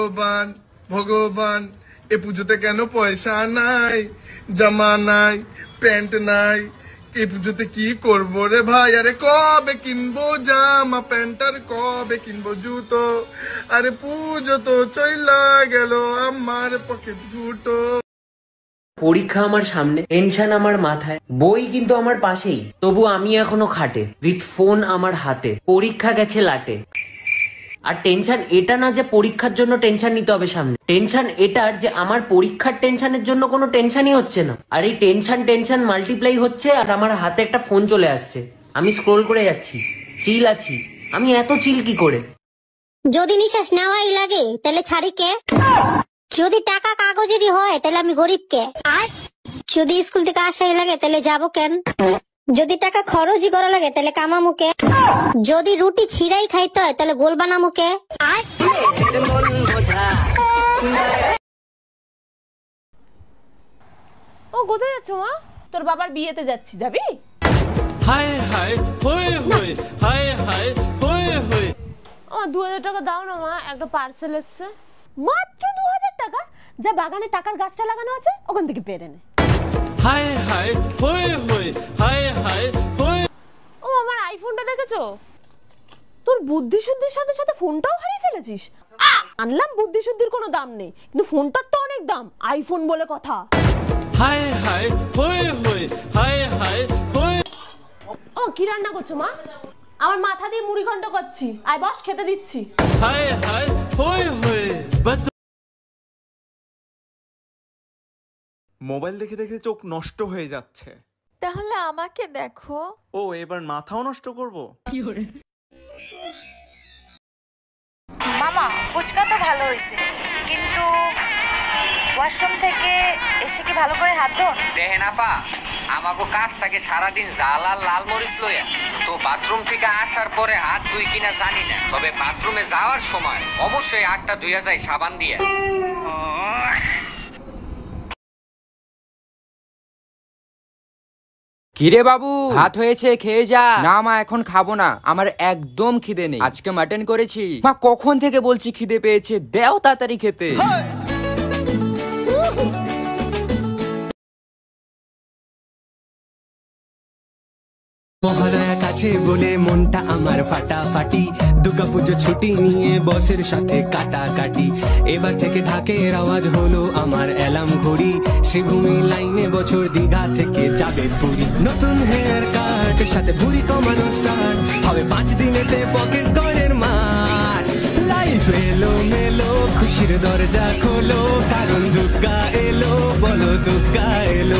ভগবান ভগবান এ পুজোতে কেন পয়সা নাই, জামা নাই, প্যান্ট নাই, এই পুজোতে কি করবো রে ভাই? আরে কবে কিনবো জামা প্যান্ট, আর কবে কিনবো জুতো? আরে পুজো তো চইলা গেল, আমার পকেট দুটো। পরীক্ষা আমার সামনে, টেনশন আমার মাথায়, বই কিন্তু আমার পাশেই, তবু আমি এখনো খাটে, উইথ ফোন আমার হাতে, পরীক্ষা গেছে লাটে। আর টেনশন এটা না যে পরীক্ষার জন্য টেনশন নিতে হবে সামনে, টেনশন এটার যে আমার পরীক্ষার টেনশনের জন্য কোনো টেনশনই হচ্ছে না। আর এই টেনশন মাল্টিপ্লাই হচ্ছে, আর আমার হাতে একটা ফোন চলে আসছে, আমি স্ক্রোল করে যাচ্ছি, চিল আছি। আমি এত চিল কি করে? যদি নিঃশ্বাস নেওয়াই লাগে তাহলে ছাড়ি কে? যদি টাকা কাগজেরই হয় তাহলে আমি গরিব কে? যদি স্কুল থেকে আসাই লাগে তাহলে যাবো কেন? যদি টাকা খরচই করা লাগে তাহলে কামামু কে? যদি রুটি ছিঁড়াই খাইতে হয় তাহলে গোল বানামু কে? ও কোথায় যাচ্ছ মা? তোর বাবার বিয়েতে যাচ্ছি, যাবি? হায় হায় হয়ে হয়ে, হায় হায় হয়ে হয়ে। ও 2000 টাকা দাও না মা, একটা পার্সেল এসছে। মাত্র 2000 টাকা? যা বাগানে টাকার গাছটা লাগানো আছে ওখান থেকে পেরে নে। হায় হায় হয়ে হয়ে, হায় হায় হয়ে। ও আমার আইফোনটা দেখেছো? তোর বুদ্ধি শুদ্ধির সাথে সাথে ফোনটাও হারিয়ে ফেলেছিস। আনলাম বুদ্ধি শুদ্ধির কোনো দাম নেই, কিন্তু ফোনটার তো অনেক দাম, আইফোন বলে কথা। হায় হায় হয়ে হয়ে, হায় হায় হয়ে। ও কি রান্না করছো মা? আমার মাথা দিয়ে মুড়ি ঘন্ট করছি, আয় বস খেতে দিচ্ছি। হায় হায় হয়ে হয়ে। মোবাইল দেখে দেখে চোখ নষ্ট হয়ে যাচ্ছে। তাহলে আমাকে দেখো। ও এবার মাথাও নষ্ট করবো? মামা ফুচকা তো ভালো হয়েছে, কিন্তু ওয়াশরুম থেকে এসে কি ভালো করে হাত ধোন? দেখেন আপা, আমাকে কাজ থাকে সারাদিন জাল আর লাল মরিচ লইয়া, তো বাথরুম থেকে আসার পরে হাত ধুই কিনা জানি না, তবে বাথরুমে যাওয়ার সময় অবশ্যই হাতটা ধুইয়া যায় সাবান দিয়ে। কিরে বাবু, ভাত হয়েছে, খেয়ে যা। না মা, এখন খাবো না, আমার একদম খিদে নেই, আজকে মাটন করেছি। মা কখন থেকে বলছি খিদে পেয়েছে, দেও তাড়াতাড়ি খেতে। মহালয়া কাছে বলে মনটা আমার ফাটাফাটি, দুর্গাপুজো ছুটি নিয়ে বসের সাথে কাটাকাটি। এবার থেকে ঢাকের আওয়াজ হলো আমার অ্যালার্ম ঘড়ি, শ্রীভূমি লাইনে বছর দীঘা থেকে যাবে পুরী। নতুন হেয়ার কাট সাথে ভুড়ি কমানো স্টার্ট হবে 5 দিনেতে পকেট গড়ের মাঠ। লাইফ এলো মেলো, খুশির দরজা খোলো, কারণ দুর্গা এলো, বলো দুর্গা এলো।